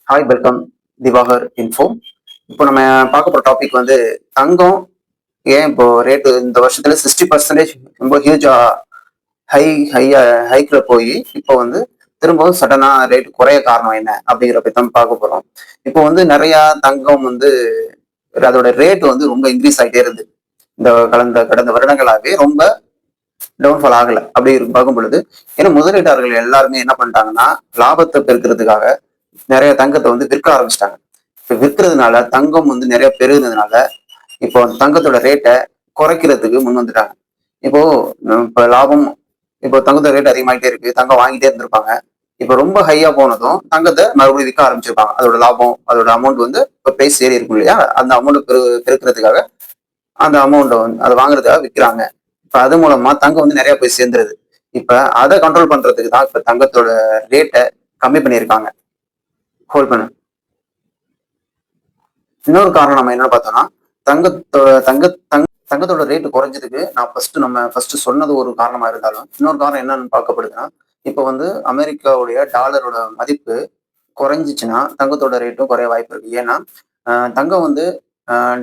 Hi welcome Diwakar info. இப்போ நம்ம பார்க்க போகிற டாபிக் வந்து தங்கம் ஏன் இப்போ ரேட்டு இந்த வருஷத்துல 60% ரொம்ப ஹியூஜா ஹை ஹை ஹைக்ல போய் இப்போ வந்து திரும்பவும் சடனா ரேட் குறைய காரணம் என்ன அப்படிங்கிற பத்தி தான் பார்க்க போறோம். இப்போ வந்து நிறைய தங்கம் வந்து அதோட ரேட் வந்து ரொம்ப இன்க்ரீஸ் ஆகிட்டே இருந்து இந்த கடந்த வருடங்களாகவே ரொம்ப டவுன்ஃபால் ஆகல அப்படி பார்க்கும் பொழுது, ஏன்னா முதலீட்டாளர்கள் எல்லாருமே என்ன பண்ணிட்டாங்கன்னா லாபத்தை பெருக்கிறதுக்காக நிறைய தங்கத்தை வந்து விற்க ஆரம்பிச்சிட்டாங்க. இப்ப விற்கிறதுனால தங்கம் வந்து நிறைய பெருகுனதுனால இப்போ தங்கத்தோட ரேட்டை குறைக்கிறதுக்கு முன் வந்துட்டாங்க. இப்போ இப்ப லாபம் இப்போ தங்கத்தோட ரேட் அதிகமாயிட்டே இருக்கு, தங்கம் வாங்கிட்டே இருந்திருப்பாங்க. இப்ப ரொம்ப ஹையா போனதும் தங்கத்தை மறுபடியும் விற்க ஆரம்பிச்சிருப்பாங்க. அதோட லாபம் அதோட அமௌண்ட் வந்து இப்ப பிரைஸ் ஏறி இருக்கும் இல்லையா, அந்த அமௌண்ட் பெருக்கிறதுக்காக அந்த அமௌண்ட்டை வந்து அதை வாங்குறதுக்காக விற்கிறாங்க. இப்ப அது மூலமா தங்கம் வந்து நிறைய போய் சேர்ந்துருது. இப்ப அதை கண்ட்ரோல் பண்றதுக்கு தான் இப்ப தங்கத்தோட ரேட்டை கம்மி பண்ணியிருக்காங்க. ஹோல்ட் பண்ணு. இன்னொரு காரணம் நம்ம என்ன பார்த்தோம்னா, தங்கத்தோட தங்க தங் தங்கத்தோட ரேட் குறைஞ்சதுக்கு நான் ஃபர்ஸ்ட் சொன்னது ஒரு காரணமா இருந்தாலும், இன்னொரு காரணம் என்னன்னு பார்க்கப்படுதுன்னா, இப்போ வந்து அமெரிக்காவுடைய டாலரோட மதிப்பு குறைஞ்சிச்சுன்னா தங்கத்தோட ரேட்டும் குறைய வாய்ப்பு இருக்கு. ஏன்னா தங்கம் வந்து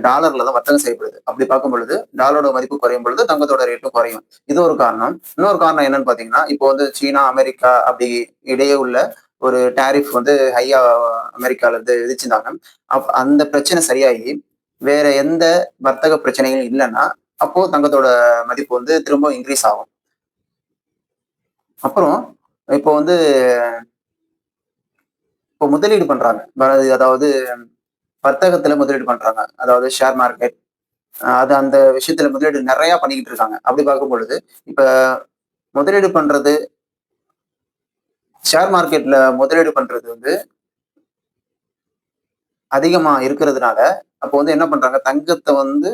டாலர்ல தான் வர்த்தகம் செய்யப்படுது. அப்படி பார்க்கும் பொழுது டாலரோட மதிப்பு குறையும் பொழுது தங்கத்தோட ரேட்டும் குறையும். இது ஒரு காரணம். இன்னொரு காரணம் என்னன்னு பாத்தீங்கன்னா, இப்போ வந்து சீனா அமெரிக்கா அப்படி இடையே உள்ள ஒரு டாரிஃப் வந்து ஹையா அமெரிக்கால இருந்து விதிச்சிருந்தாங்க. அந்த பிரச்சனை சரியாகி வேற எந்த வர்த்தக பிரச்சனைகளும் இல்லைன்னா அப்போ தங்கத்தோட மதிப்பு வந்து திரும்ப இன்க்ரீஸ் ஆகும். அப்புறம் இப்போ வந்து இப்போ முதலீடு பண்றாங்க. அதாவது வர்த்தகத்துல முதலீடு பண்றாங்க. அதாவது ஷேர் மார்க்கெட் அது அந்த விஷயத்துல முதலீடு நிறைய பண்ணிக்கிட்டு இருக்காங்க. அப்படி பார்க்கும் பொழுது இப்ப முதலீடு பண்றது ஷேர் மார்க்கெட்ல முதலீடு பண்றது வந்து அதிகமா இருக்கிறதுனால அப்போ வந்து என்ன பண்றாங்க, தங்கத்தை வந்து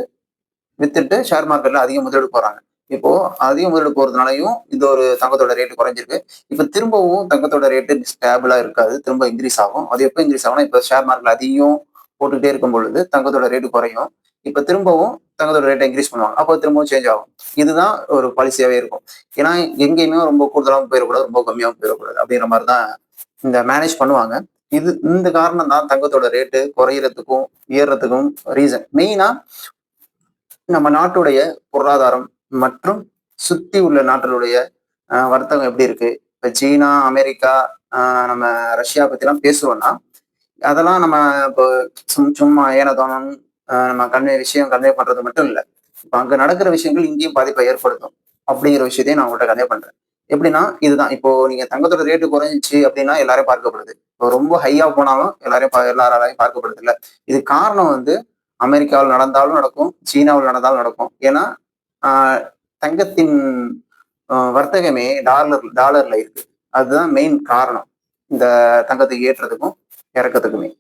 வித்துட்டு ஷேர் மார்க்கெட்ல அதிக முதலீடு போறாங்க. இப்போ அதிக முதலீடு போறதுனாலயும் இந்த ஒரு தங்கத்தோட ரேட்டு குறைஞ்சிருக்கு. இப்ப திரும்பவும் தங்கத்தோட ரேட்டு ஸ்டேபிளா இருக்காது, திரும்ப இன்க்ரீஸ் ஆகும். அது எப்போ இன்க்ரீஸ் ஆகும்னா, இப்ப ஷேர் மார்க்கெட்ல அதிகம் போட்டுக்கிட்டே இருக்கும் பொழுது தங்கத்தோட ரேட்டு குறையும். இப்ப திரும்பவும் தங்கத்தோட ரேட்டை இன்க்ரீஸ் பண்ணுவாங்க. அப்போ திரும்பவும் சேஞ்ச் ஆகும். இதுதான் ஒரு பாலிசியாவே இருக்கும். ஏன்னா எங்கேயுமே ரொம்ப கூடுதலாகவும் போயிடக்கூடாது, ரொம்ப கம்மியாகவும் போயிடக்கூடாது அப்படிங்கிற மாதிரி தான் இந்த மேனேஜ் பண்ணுவாங்க. இந்த காரணம் தான் தங்கத்தோட ரேட்டு குறையறதுக்கும் ஏறுறதுக்கும் ரீசன். மெயினா நம்ம நாட்டுடைய பொருளாதாரம் மற்றும் சுத்தி உள்ள நாட்டுடைய வர்த்தகம் எப்படி இருக்கு. இப்ப சீனா அமெரிக்கா நம்ம ரஷ்யா பத்தி எல்லாம் பேசுறோம்னா அதெல்லாம் நம்ம இப்போ சும்மா ஏனதானம் நம்ம கன்வே பண்றது மட்டும் இல்லை. இப்ப அங்க நடக்கிற விஷயங்கள் இங்கேயும் பாதிப்பை ஏற்படுத்தும் அப்படிங்கிற விஷயத்தையும் நான் உங்கள்கிட்ட கன்வே பண்றேன். எப்படின்னா இதுதான், இப்போ நீங்க தங்கத்தோட ரேட்டு குறைஞ்சிச்சு அப்படின்னா எல்லாரும் பார்க்கப்படுது. இப்போ ரொம்ப ஹையா போனாலும் எல்லாராலையும் பார்க்கப்படுது இல்ல. இது காரணம் வந்து அமெரிக்காவில் நடந்தாலும் நடக்கும், சீனாவில் நடந்தாலும் நடக்கும். ஏன்னா தங்கத்தின் வர்த்தகமே டாலர்ல இருக்கு. அதுதான் மெயின் காரணம் இந்த தங்கத்தை ஏற்றதுக்கும் இறக்கத்துக்குமே.